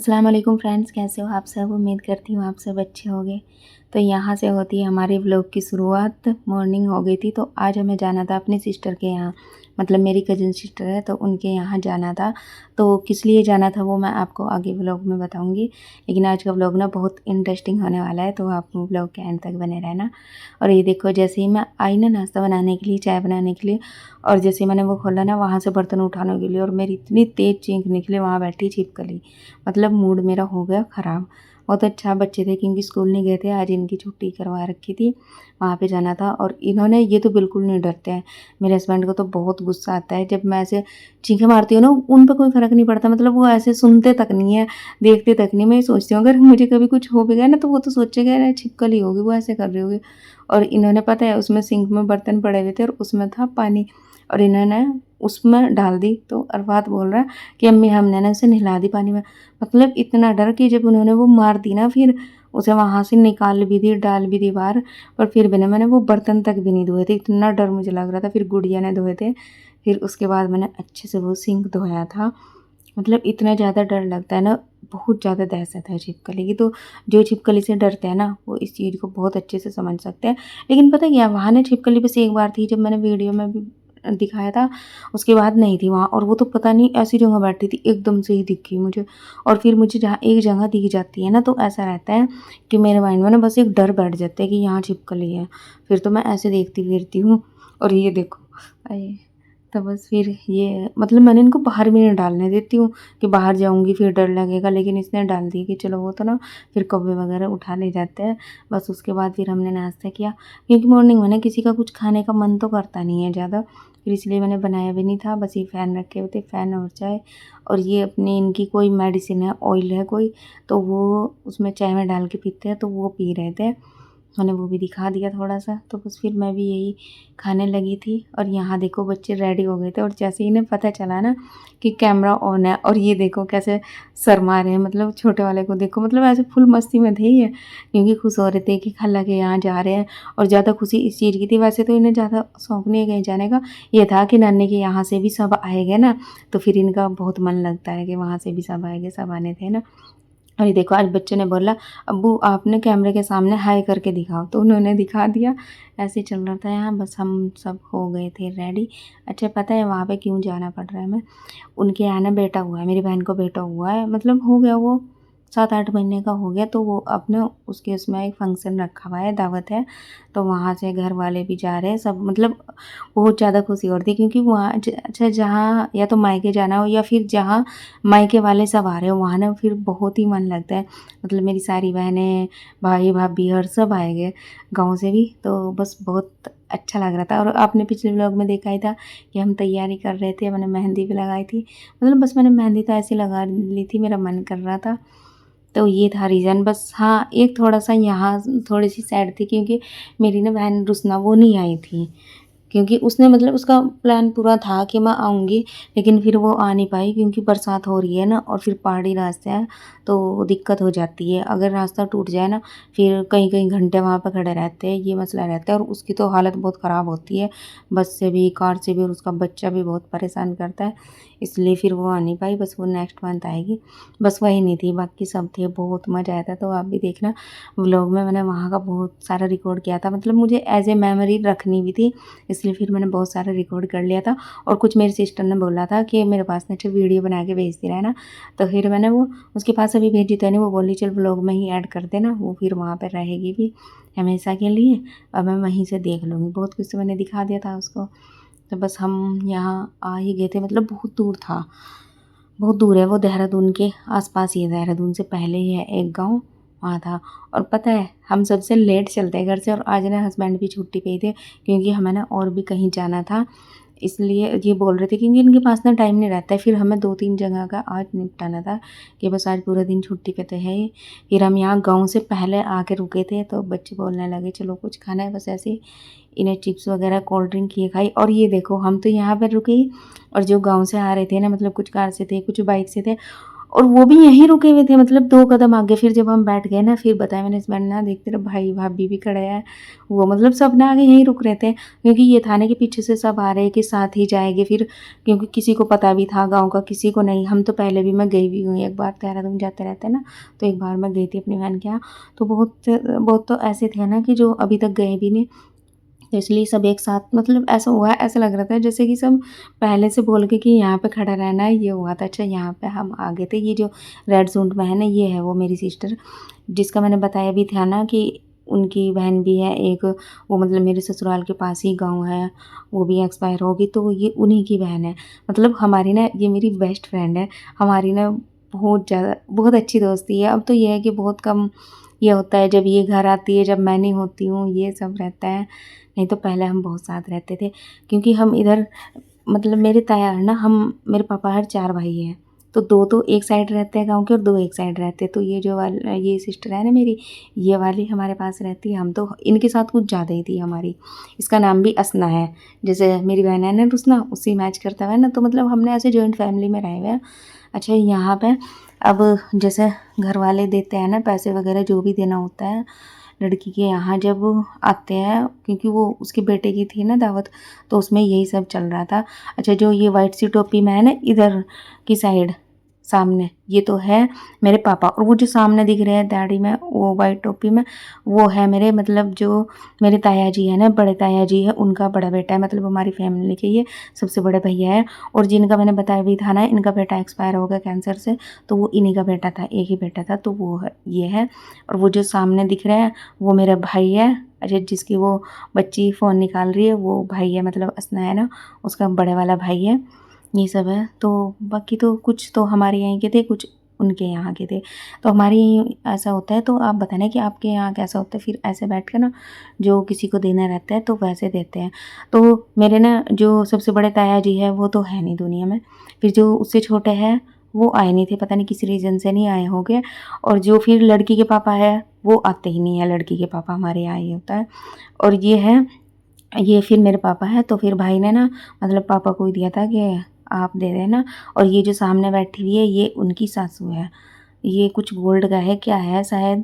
अस्सलाम वालेकुम फ्रेंड्स, कैसे हो आप सब। उम्मीद करती हूँ आप सब अच्छे होंगे। तो यहाँ से होती है हमारे व्लॉग की शुरुआत। मॉर्निंग हो गई थी तो आज हमें जाना था अपनी सिस्टर के यहाँ, मतलब मेरी कज़न सिस्टर है तो उनके यहाँ जाना था। तो किस लिए जाना था वो मैं आपको आगे व्लॉग में बताऊँगी, लेकिन आज का व्लॉग ना बहुत इंटरेस्टिंग होने वाला है, तो आप व्लॉग के एंड तक बने रहना। और ये देखो, जैसे ही मैं आई ना नाश्ता बनाने के लिए, चाय बनाने के लिए, और जैसे मैंने वो खोला ना वहाँ से बर्तन उठाने के लिए, और मेरी इतनी तेज़ चीख निकली, वहाँ बैठी छिपकली। मतलब मूड मेरा हो गया ख़राब। बहुत अच्छा बच्चे थे क्योंकि स्कूल नहीं गए थे, आज इनकी छुट्टी करवा रखी थी, वहाँ पे जाना था। और इन्होंने, ये तो बिल्कुल नहीं डरते हैं। मेरे हस्बैंड को तो बहुत गुस्सा आता है जब मैं ऐसे चीखें मारती हूँ ना, उन पर कोई फ़र्क नहीं पड़ता। मतलब वो ऐसे सुनते तक नहीं है, देखते तक नहीं। मैं ये सोचती हूँ अगर मुझे कभी कुछ हो भी गया ना तो वो तो सोचेगा अरे छिपकली होगी, वो ऐसे कर रही होगी। और इन्होंने, पता है, उसमें सिंक में बर्तन पड़े हुए थे और उसमें था पानी, और इन्होंने उसमें डाल दी। तो अरफात बोल रहा है कि अम्मी हमने ना उसे नहला दी पानी में। मतलब इतना डर कि जब उन्होंने वो मार दी ना, फिर उसे वहाँ से निकाल भी दी, डाल भी दी बाहर, पर फिर भी ना मैंने वो बर्तन तक भी नहीं धोए थे, इतना डर मुझे लग रहा था। फिर गुड़िया ने धोए थे, फिर उसके बाद मैंने अच्छे से वो सिंक धोया था। मतलब इतना ज़्यादा डर लगता है ना, बहुत ज़्यादा दहशत है छिपकली की। तो जो छिपकली से डरते हैं ना वो इस चीज़ को बहुत अच्छे से समझ सकते हैं। लेकिन पता क्या, वहाँ ना छिपकली बस एक बार थी, जब मैंने वीडियो में भी दिखाया था, उसके बाद नहीं थी वहाँ। और वो तो पता नहीं ऐसी जगह बैठी थी, एकदम से ही दिख गई मुझे। और फिर मुझे जहाँ एक जगह दिख जाती है ना तो ऐसा रहता है कि मेरे माइंड में ना बस एक डर बैठ जाता है कि यहाँ छिपकली है। फिर तो मैं ऐसे देखती फिरती हूँ। और ये देखो, अये, तो बस फिर ये, मतलब मैंने इनको बाहर भी नहीं डालने देती हूँ कि बाहर जाऊँगी फिर डर लगेगा, लेकिन इसने डाल दी कि चलो, वो तो ना फिर कौवे वगैरह उठा ले जाते हैं। बस उसके बाद फिर हमने नाश्ता किया, क्योंकि मॉर्निंग में ना किसी का कुछ खाने का मन तो करता नहीं है ज़्यादा, फिर इसलिए मैंने बनाया भी नहीं था। बस ये फ़ैन रखे हुए थे, फ़ैन और चाय। और ये अपनी, इनकी कोई मेडिसिन है, ऑयल है कोई, तो वो उसमें चाय में डाल के पीते हैं, तो वो पी रहे थे। मैंने वो भी दिखा दिया थोड़ा-सा, तो बस फिर मैं भी यही खाने लगी थी। और यहाँ देखो बच्चे रेडी हो गए थे, और जैसे ही इन्हें पता चला ना कि कैमरा ऑन है, और ये देखो कैसे शर्मा रहे हैं। मतलब छोटे वाले को देखो, मतलब ऐसे फुल मस्ती में थे ये, क्योंकि खुश हो रहे थे कि खाला के यहाँ जा रहे हैं। और ज़्यादा खुशी इस चीज़ की थी, वैसे तो इन्हें ज़्यादा शौक नहीं है कहीं जाने का, ये था कि नानी के यहाँ से भी सब आएँगे ना, तो फिर इनका बहुत मन लगता है कि वहाँ से भी सब आएँगे, सब आने थे ना। और ये देखो, आज बच्चे ने बोला, अब्बू आपने कैमरे के सामने हाय करके दिखाओ, तो उन्होंने दिखा दिया। ऐसे चल रहा था यहाँ, बस हम सब हो गए थे रेडी। अच्छा, पता है वहाँ पे क्यों जाना पड़ रहा है हमें? उनके यहाँ ना बेटा हुआ है, मेरी बहन को बेटा हुआ है, मतलब हो गया वो 7-8 महीने का हो गया। तो वो अपने उसके उसमें एक फंक्शन रखा हुआ है, दावत है, तो वहाँ से घर वाले भी जा रहे हैं सब। मतलब बहुत ज़्यादा खुशी हो रही थी, क्योंकि वहाँ अच्छा, जहाँ या तो मायके जाना हो या फिर जहाँ मायके वाले सब आ रहे हो, वहाँ ना फिर बहुत ही मन लगता है। मतलब मेरी सारी बहनें, भाई भाभी और सब आए गए गाँव से भी, तो बस बहुत अच्छा लग रहा था। और आपने पिछले व्लॉग में देखा ही था कि हम तैयारी कर रहे थे, मैंने मेहंदी भी लगाई थी। मतलब बस मैंने मेहंदी तो ऐसे लगा ली थी, मेरा मन कर रहा था, तो ये था रीज़न बस। हाँ, एक थोड़ा-सा यहाँ थोड़ी-सी सैड थी, क्योंकि मेरी ना बहन रुसना वो नहीं आई थी, क्योंकि उसने, मतलब उसका प्लान पूरा था कि मैं आऊँगी, लेकिन फिर वो आ नहीं पाई क्योंकि बरसात हो रही है ना, और फिर पहाड़ी रास्ता है तो दिक्कत हो जाती है। अगर रास्ता टूट जाए ना, फिर कई-कई घंटे वहाँ पे खड़े रहते हैं, ये मसला रहता है। और उसकी तो हालत बहुत ख़राब होती है, बस से भी, कार से भी, और उसका बच्चा भी बहुत परेशान करता है, इसलिए फिर वो आ नहीं पाई। बस वो नेक्स्ट मंथ आएगी। बस वही नहीं थी, बाकी सब थे, बहुत मज़ा आया था। तो आप भी देखना व्लॉग में, मैंने वहाँ का बहुत सारा रिकॉर्ड किया था, मतलब मुझे एज़ ए मेमोरी रखनी भी थी, इसलिए फिर मैंने बहुत सारा रिकॉर्ड कर लिया था। और कुछ मेरी सिस्टर ने बोला था कि मेरे पास ना अच्छा वीडियो बना के भेजती रहना, तो फिर मैंने वो उसके पास अभी भेजी तो नहीं, वो बोली चल व्लॉग में ही ऐड कर देना, वो फिर वहाँ पर रहेगी भी हमेशा के लिए, और मैं वहीं से देख लूँगी। बहुत कुछ तो मैंने दिखा दिया था उसको। तो बस हम यहाँ आ ही गए थे, मतलब बहुत दूर था, बहुत दूर है वो, देहरादून के आसपास ही है, देहरादून से पहले ही है एक गाँव, वहाँ था। और पता है हम सबसे लेट चलते हैं घर से, और आज ना हस्बैंड भी छुट्टी पे ही थे, क्योंकि हमें ना और भी कहीं जाना था, इसलिए ये बोल रहे थे, क्योंकि इनके पास ना टाइम नहीं रहता है। फिर हमें 2-3 जगह का आज निपटाना था कि बस आज पूरा दिन छुट्टी पे तो है ही। फिर हम यहाँ गाँव से पहले आके रुके थे, तो बच्चे बोलने लगे चलो कुछ खाना है, बस ऐसे ही इन्हें चिप्स वगैरह, कोल्ड ड्रिंक ये खाई। और ये देखो, हम तो यहाँ पर रुके ही, और जो गाँव से आ रहे थे ना, मतलब कुछ कार से थे, कुछ बाइक से थे, और वो भी यहीं रुके हुए थे, मतलब 2 कदम आगे। फिर जब हम बैठ गए ना, फिर बताया मैंने हस्बैंड ना, देखते रहे भाई भाभी भी खड़े हैं, वो मतलब सब ना आगे यहीं रुक रहे थे, क्योंकि ये था ना कि पीछे से सब आ रहे हैं कि साथ ही जाएंगे फिर, क्योंकि किसी को पता भी था गाँव का, किसी को नहीं। हम तो पहले भी, मैं गई भी हूँ एक बार, देहरादून जाते रहते हैं ना, तो एक बार मैं गई थी अपनी बहन के यहाँ। तो बहुत बहुत तो ऐसे थे ना कि जो अभी तक गए भी नहीं, तो इसलिए सब एक साथ, मतलब ऐसा हुआ, ऐसा लग रहा था जैसे कि सब पहले से बोल के कि यहाँ पे खड़ा रहना है, ये हुआ था। अच्छा, यहाँ पे हम आ गए थे। ये जो रेड सूट में है ना, ये है वो मेरी सिस्टर, जिसका मैंने बताया भी था ना कि उनकी बहन भी है एक, वो मतलब मेरे ससुराल के पास ही गांव है, वो भी एक्सपायर होगी, तो ये उन्हीं की बहन है। मतलब हमारी ना, ये मेरी बेस्ट फ्रेंड है, हमारी ना बहुत ज़्यादा, बहुत अच्छी दोस्ती है। अब तो ये है कि बहुत कम ये होता है जब ये घर आती है, जब मैं नहीं होती हूँ, ये सब रहता है। नहीं तो पहले हम बहुत साथ रहते थे, क्योंकि हम इधर, मतलब मेरे ताया ना, हम, मेरे पापा हर 4 भाई हैं, तो 2 तो एक साइड रहते हैं गांव के और 2 एक साइड रहते हैं। तो ये जो वाली, ये सिस्टर है ना मेरी, ये वाली हमारे पास रहती है। हम तो इनके साथ कुछ ज़्यादा ही थी हमारी। इसका नाम भी असना है, जैसे मेरी बहन है ना रुसना, उससे मैच करता है ना, तो मतलब हमने ऐसे जॉइंट फैमिली में रहे हुए हैं। अच्छा, यहाँ पे अब जैसे घर वाले देते हैं ना पैसे वगैरह, जो भी देना होता है लड़की के यहाँ जब आते हैं, क्योंकि वो उसके बेटे की थी ना दावत, तो उसमें यही सब चल रहा था। अच्छा, जो ये वाइट सी टोपी में है ना, इधर की साइड सामने, ये तो है मेरे पापा, और वो जो सामने दिख रहे हैं दाढ़ी में, वो वाइट टोपी में, वो है मेरे, मतलब जो मेरे ताया जी है ना, बड़े ताया जी है, उनका बड़ा बेटा है, मतलब हमारी फैमिली के ये सबसे बड़े भैया है। और जिनका मैंने बताया भी था ना, इनका बेटा एक्सपायर हो गया कैंसर से, तो वो इन्हीं का बेटा था, एक ही बेटा था, तो वो है, ये है। और वो जो सामने दिख रहे हैं, वो मेरा भाई है। अच्छा, जिसकी वो बच्ची फ़ोन निकाल रही है, वो भाई है, मतलब असना है ना, उसका बड़े वाला भाई है। ये सब है। तो बाकी तो कुछ तो हमारे यहाँ के थे, कुछ उनके यहाँ के थे। तो हमारे यहाँ ऐसा होता है, तो आप बताना कि आपके यहाँ कैसा होता है। फिर ऐसे बैठ के ना, जो किसी को देना रहता है तो वैसे देते हैं। तो मेरे ना जो सबसे बड़े ताया जी है, वो तो है नहीं दुनिया में। फिर जो उससे छोटे हैं, वो आए नहीं थे, पता नहीं किस रीज़न से नहीं आए होंगे। और जो फिर लड़की के पापा है, वो आते ही नहीं है, लड़की के पापा हमारे यहाँ ही होता है। और ये है, ये फिर मेरे पापा है, तो फिर भाई ने ना, मतलब पापा को ही दिया था कि आप दे देना। और ये जो सामने बैठी हुई है, ये उनकी सासू है। ये कुछ गोल्ड का है, क्या है, शायद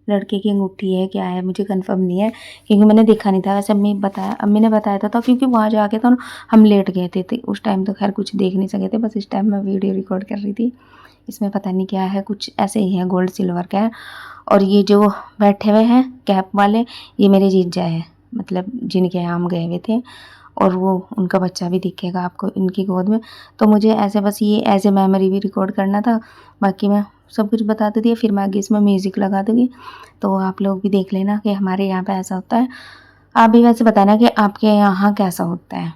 लड़के की अंगूठी है, क्या है, मुझे कंफर्म नहीं है, क्योंकि मैंने देखा नहीं था। वैसे अम्मी ने बताया था, क्योंकि वहाँ जाके तो हम लेट गए थे उस टाइम, तो खैर कुछ देख नहीं सके थे, बस इस टाइम मैं वीडियो रिकॉर्ड कर रही थी। इसमें पता नहीं क्या है, कुछ ऐसे ही है, गोल्ड सिल्वर का है। और ये जो बैठे हुए हैं कैप वाले, ये मेरे जीजा है, मतलब जिनके यहाँ हम गए हुए थे। और वो उनका बच्चा भी दिखेगा आपको इनकी गोद में। तो मुझे ऐसे बस ये एज ए मेमोरी भी रिकॉर्ड करना था। बाकी मैं सब कुछ बता देती है, फिर मैं आगे इसमें म्यूज़िक लगा दूँगी, तो आप लोग भी देख लेना कि हमारे यहाँ पे ऐसा होता है। आप भी वैसे बताना कि आपके यहाँ कैसा होता है,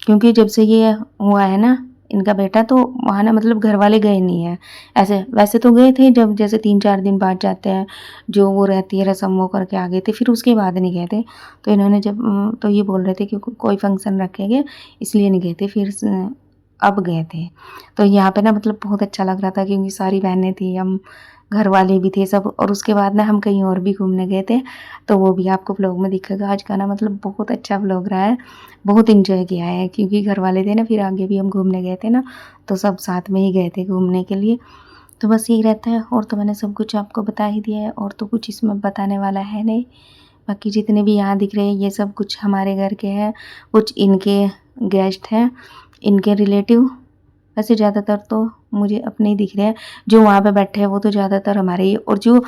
क्योंकि जब से ये हुआ है ना इनका बेटा, तो वहाँ ना, मतलब घर वाले गए नहीं हैं। ऐसे वैसे तो गए थे, जब जैसे 3-4 दिन बाद जाते हैं, जो वो रहती है रस्म, वो करके आ गए थे, फिर उसके बाद नहीं गए थे। तो इन्होंने जब तो ये बोल रहे थे कि कोई फंक्शन रखेंगे, इसलिए नहीं गए थे, फिर अब गए थे। तो यहाँ पे ना, मतलब बहुत अच्छा लग रहा था, क्योंकि सारी बहनें थी, हम घर वाले भी थे सब। और उसके बाद ना हम कहीं और भी घूमने गए थे, तो वो भी आपको व्लॉग में दिखेगा। आज का ना, मतलब बहुत अच्छा व्लॉग रहा है, बहुत इन्जॉय किया है, क्योंकि घर वाले थे ना, फिर आगे भी हम घूमने गए थे ना, तो सब साथ में ही गए थे घूमने के लिए। तो बस यही रहता है, और तो मैंने सब कुछ आपको बता ही दिया है, और तो कुछ इसमें बताने वाला है नहीं। बाकी जितने भी यहाँ दिख रहे हैं, ये सब कुछ हमारे घर के हैं, कुछ इनके गेस्ट हैं, इनके रिलेटिव। वैसे ज़्यादातर तो मुझे अपने ही दिख रहे हैं, जो वहाँ पे बैठे हैं वो तो ज़्यादातर हमारे ही। और जो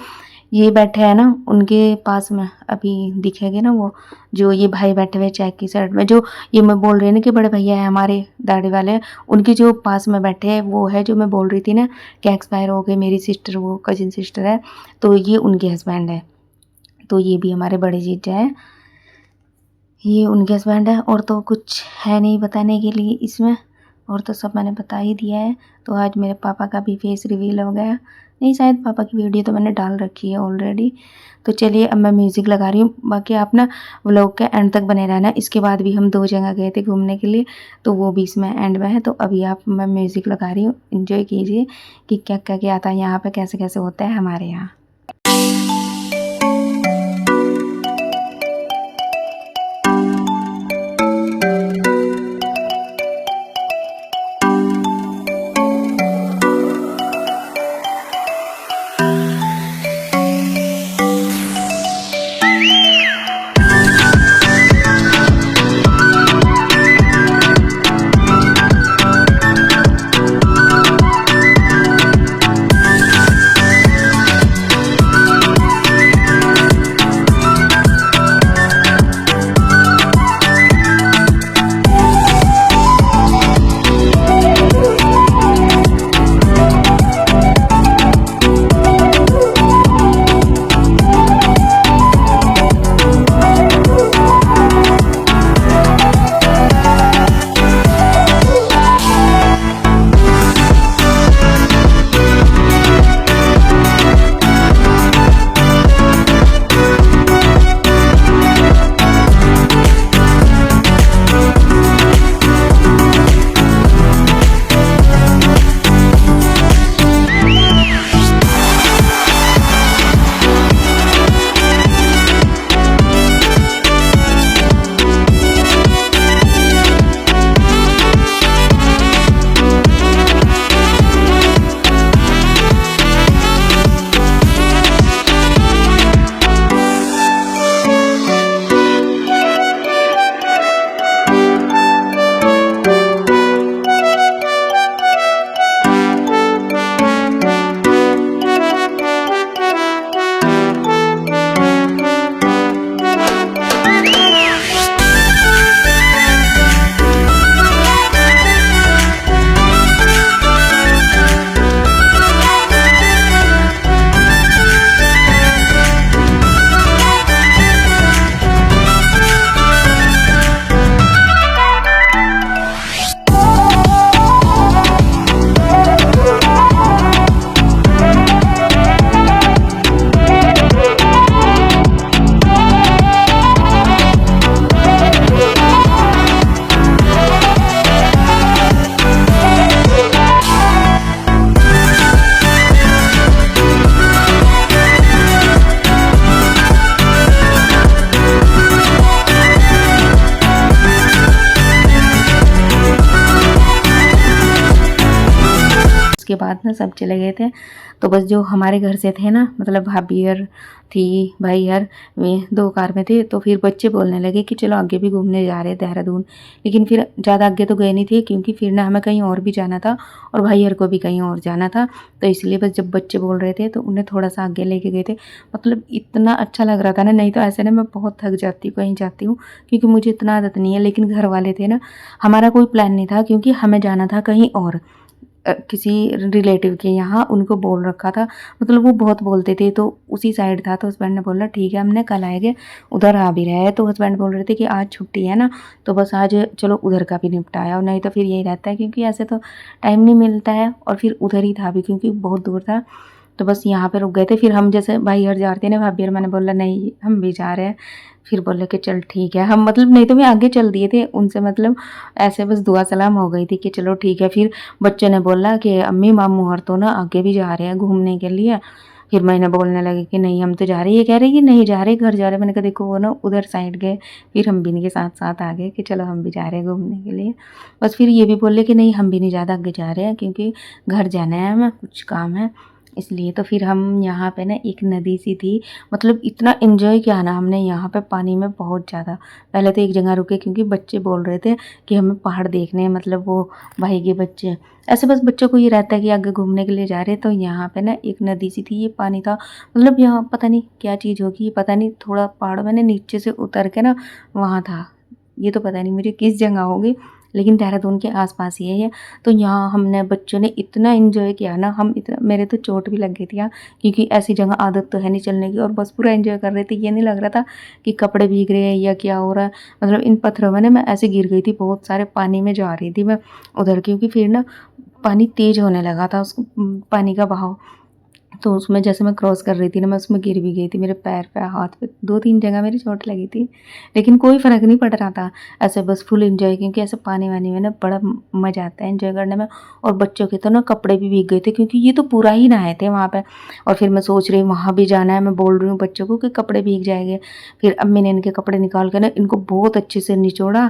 ये बैठे हैं ना, उनके पास में अभी दिखेंगे ना, वो जो ये भाई बैठे हुए चेक की शर्ट में, जो ये मैं बोल रही हूँ ना कि बड़े भैया हैं हमारे दाढ़ी वाले, उनके जो पास में बैठे हैं, वो है जो मैं बोल रही थी ना कि एक्सपायर हो गए, मेरी सिस्टर, वो कजिन सिस्टर है, तो ये उनके हस्बैंड है। तो ये भी हमारे बड़े जीजा है, ये उनके हस्बैंड है। और तो कुछ है नहीं बताने के लिए इसमें, और तो सब मैंने बता ही दिया है। तो आज मेरे पापा का भी फेस रिवील हो गया, नहीं शायद पापा की वीडियो तो मैंने डाल रखी है ऑलरेडी। तो चलिए अब मैं म्यूज़िक लगा रही हूँ। बाकी आप ना व्लॉग के एंड तक बने रहना। इसके बाद भी हम 2 जगह गए थे घूमने के लिए, तो वो भी इसमें एंड में है। तो अभी आप, मैं म्यूज़िक लगा रही हूँ, इन्जॉय कीजिए कि क्या क्या क्या आता है यहाँ पर, कैसे कैसे होता है हमारे यहाँ। उसके बाद ना सब चले गए थे। तो बस जो हमारे घर से थे ना, मतलब भाभी और थी, भाई और वे 2 कार में थे। तो फिर बच्चे बोलने लगे कि चलो आगे भी घूमने जा रहे हैं देहरादून। लेकिन फिर ज़्यादा आगे तो गए नहीं थे, क्योंकि फिर ना हमें कहीं और भी जाना था और भाई और को भी कहीं और जाना था। तो इसलिए बस जब बच्चे बोल रहे थे तो उन्हें थोड़ा सा आगे लेके गए थे। मतलब इतना अच्छा लग रहा था ना, नहीं तो ऐसे ना मैं बहुत थक जाती हूँ कहीं जाती हूँ, क्योंकि मुझे इतना आदत नहीं है। लेकिन घर वाले थे ना, हमारा कोई प्लान नहीं था, क्योंकि हमें जाना था कहीं और, किसी रिलेटिव के यहाँ, उनको बोल रखा था। मतलब वो बहुत बोलते थे, तो उसी साइड था। तो हस्बैंड ने बोला ठीक है, हमने कल आएंगे, उधर आ भी रहे हैं। तो हस्बैंड बोल रहे थे कि आज छुट्टी है ना, तो बस आज चलो उधर का भी निपटाया, और नहीं तो फिर यही रहता है, क्योंकि ऐसे तो टाइम नहीं मिलता है। और फिर उधर ही था भी, क्योंकि बहुत दूर था। तो बस यहाँ पे रुक गए थे। फिर हम जैसे भाई और जा रहे थे ना, भाभी और मैंने बोला नहीं हम भी जा रहे हैं। फिर बोले कि चल ठीक है। हम मतलब नहीं तो मैं आगे चल दिए थे उनसे, मतलब ऐसे बस दुआ सलाम हो गई थी कि चलो ठीक है। फिर बच्चे ने बोला कि अम्मी मामू और तो ना आगे भी जा रहे हैं घूमने के लिए। फिर मैंने बोलने लगी कि नहीं हम तो जा रहे हैं। ये कह रहे कि नहीं जा रहे, घर जा रहे। मैंने कहा देखो वो ना उधर साइड गए। फिर हम भी इनके साथ साथ आ गए कि चलो हम भी जा रहे हैं घूमने के लिए। बस फिर ये भी बोले कि नहीं हम भी नहीं ज़्यादा आगे जा रहे हैं, क्योंकि घर जाना है, हमें कुछ काम है इसलिए। तो फिर हम यहाँ पे ना, एक नदी सी थी, मतलब इतना एंजॉय किया ना हमने यहाँ पे पानी में बहुत ज़्यादा। पहले तो एक जगह रुके, क्योंकि बच्चे बोल रहे थे कि हमें पहाड़ देखने हैं, मतलब वो भाई के बच्चे। ऐसे बस बच्चों को ये रहता है कि आगे घूमने के लिए जा रहे हैं। तो यहाँ पे ना एक नदी सी थी, ये पानी था, मतलब यहाँ पता नहीं क्या चीज़ होगी, पता नहीं, थोड़ा पहाड़ मैंने नीचे से उतर के ना वहाँ था। ये तो पता नहीं मुझे किस जगह होगी, लेकिन देहरादून के आसपास ही है ये। तो यहाँ हमने बच्चों ने इतना एंजॉय किया ना, हम इतना, मेरे तो चोट भी लग गई थी यहाँ, क्योंकि ऐसी जगह आदत तो है नहीं चलने की। और बस पूरा एंजॉय कर रहे थे, ये नहीं लग रहा था कि कपड़े भीग रहे हैं या क्या हो रहा है। मतलब इन पत्थरों में ना मैं ऐसे गिर गई थी, बहुत सारे पानी में जा रही थी मैं उधर, क्योंकि फिर ना पानी तेज होने लगा था, उसको पानी का बहाव। तो उसमें जैसे मैं क्रॉस कर रही थी ना, मैं उसमें गिर भी गई थी। मेरे पैर पे, हाथ पे 2-3 जगह मेरी चोट लगी थी, लेकिन कोई फ़र्क नहीं पड़ रहा था। ऐसे बस फुल एंजॉय, क्योंकि ऐसे पानी वानी में ना बड़ा मज़ा आता है एंजॉय करने में। और बच्चों के तो ना कपड़े भी भीग गए थे, क्योंकि ये तो पूरा ही नहाए थे वहाँ पे। और फिर मैं सोच रही हूँ वहाँ भी जाना है, मैं बोल रही हूँ बच्चों को कि कपड़े भीग जाएंगे। फिर अम्मी ने इनके कपड़े निकाल कर ना इनको बहुत अच्छे से निचोड़ा,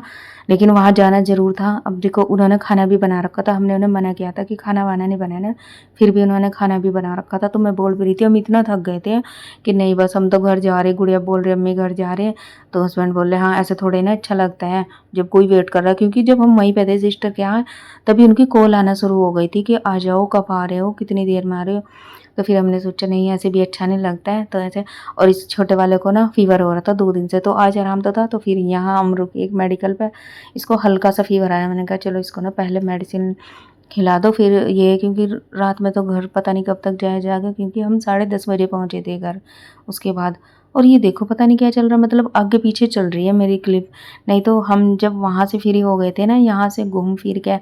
लेकिन वहाँ जाना ज़रूर था। अब देखो उन्होंने खाना भी बना रखा था, हमने उन्हें मना किया था कि खाना वाना नहीं बनाना, फिर भी उन्होंने खाना भी बना रखा था। तो मैं बोल भी रही थी, हम इतना थक गए थे कि नहीं बस हम तो घर जा रहे। गुड़िया बोल रही अम्मी घर जा रहे हैं। तो हस्बैंड बोल रहे हाँ ऐसे थोड़े ना अच्छा लगता है जब कोई वेट कर रहा है, क्योंकि जब हम वहीं पे थे सिस्टर के यहाँ, तभी उनकी कॉल आना शुरू हो गई थी कि आ जाओ, कब आ रहे हो, कितनी देर में आ रहे हो। तो फिर हमने सोचा नहीं ऐसे भी अच्छा नहीं लगता है, तो ऐसे। और इस छोटे वाले को ना फीवर हो रहा था 2 दिन से, तो आज आराम तो था। तो फिर यहाँ हम रुके एक मेडिकल पे, इसको हल्का सा फीवर आया। मैंने कहा चलो इसको ना पहले मेडिसिन खिला दो, फिर ये, क्योंकि रात में तो घर पता नहीं कब तक जाया जाएगा, क्योंकि हम 10:30 बजे पहुँचे थे घर उसके बाद। और ये देखो पता नहीं क्या चल रहा, मतलब आगे पीछे चल रही है मेरी क्लिप। नहीं तो हम जब वहाँ से फ्री हो गए थे ना, यहाँ से घूम फिर के,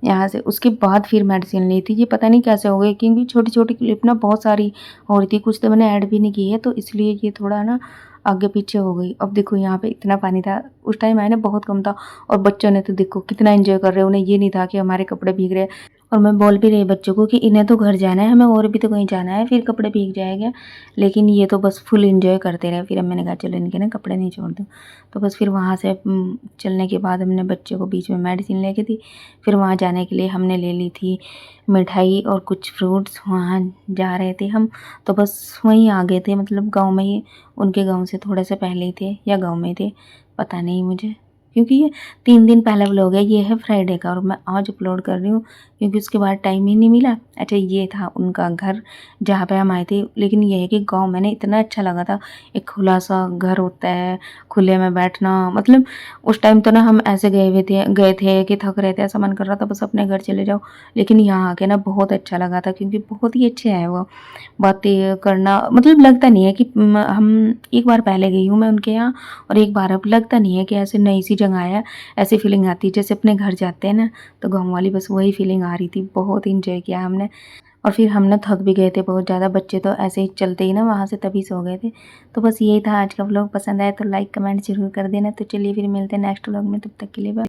यहाँ से उसके बाद फिर मेडिसिन ली थी। ये पता नहीं कैसे हो गई, क्योंकि छोटी छोटी क्लिप ना बहुत सारी हो रही थी, कुछ तो मैंने ऐड भी नहीं की है, तो इसलिए ये थोड़ा ना आगे पीछे हो गई। अब देखो यहाँ पे इतना पानी था, उस टाइम आए ना बहुत कम था। और बच्चों ने तो देखो कितना एंजॉय कर रहे हैं, उन्हें ये नहीं था कि हमारे कपड़े भीग रहे हैं। और मैं बोल भी रही बच्चों को कि इन्हें तो घर जाना है, हमें और भी तो कहीं जाना है, फिर कपड़े भीग जाएंगे। लेकिन ये तो बस फुल एंजॉय करते रहे। फिर मैंने कहा चलो इनके ना कपड़े नहीं छोड़ दूँ। तो बस फिर वहाँ से चलने के बाद हमने बच्चों को बीच में मेडिसिन लेके दी। फिर वहाँ जाने के लिए हमने ले ली थी मिठाई और कुछ फ्रूट्स। वहाँ जा रहे थे हम, तो बस वहीं आ गए थे, मतलब गाँव में ही, उनके गाँव से थोड़े से पहले ही थे या गाँव में थे, पता नहीं मुझे, क्योंकि ये 3 दिन पहला व्लॉग है। ये है फ्राइडे का, और मैं आज अपलोड कर रही हूँ क्योंकि उसके बाद टाइम ही नहीं मिला। अच्छा ये था उनका घर जहाँ पे हम आए थे। लेकिन ये है कि गांव मैंने इतना अच्छा लगा था, एक खुला सा घर होता है, खुले में बैठना। मतलब उस टाइम तो ना हम ऐसे गए थे कि थक रहे थे, ऐसा मन कर रहा था बस अपने घर चले जाओ। लेकिन यहाँ आके ना बहुत अच्छा लगा था, क्योंकि बहुत ही अच्छे हैं वो। बातें करना, मतलब लगता नहीं है कि हम, एक बार पहले गई हूँ मैं उनके यहाँ, और एक बार अब लगता नहीं है कि ऐसे नई सी जगह है। ऐसी फीलिंग आती है जैसे अपने घर जाते हैं ना, तो गाँव वाली बस वही फीलिंग आ रही थी। बहुत इंजॉय किया हमने। और फिर हम ना थक भी गए थे बहुत ज़्यादा, बच्चे तो ऐसे ही चलते ही ना वहाँ से तभी सो गए थे। तो बस यही था आज का व्लॉग। पसंद आया तो लाइक कमेंट जरूर कर देना। तो चलिए फिर मिलते हैं नेक्स्ट व्लॉग में, तब तक के लिए बाय।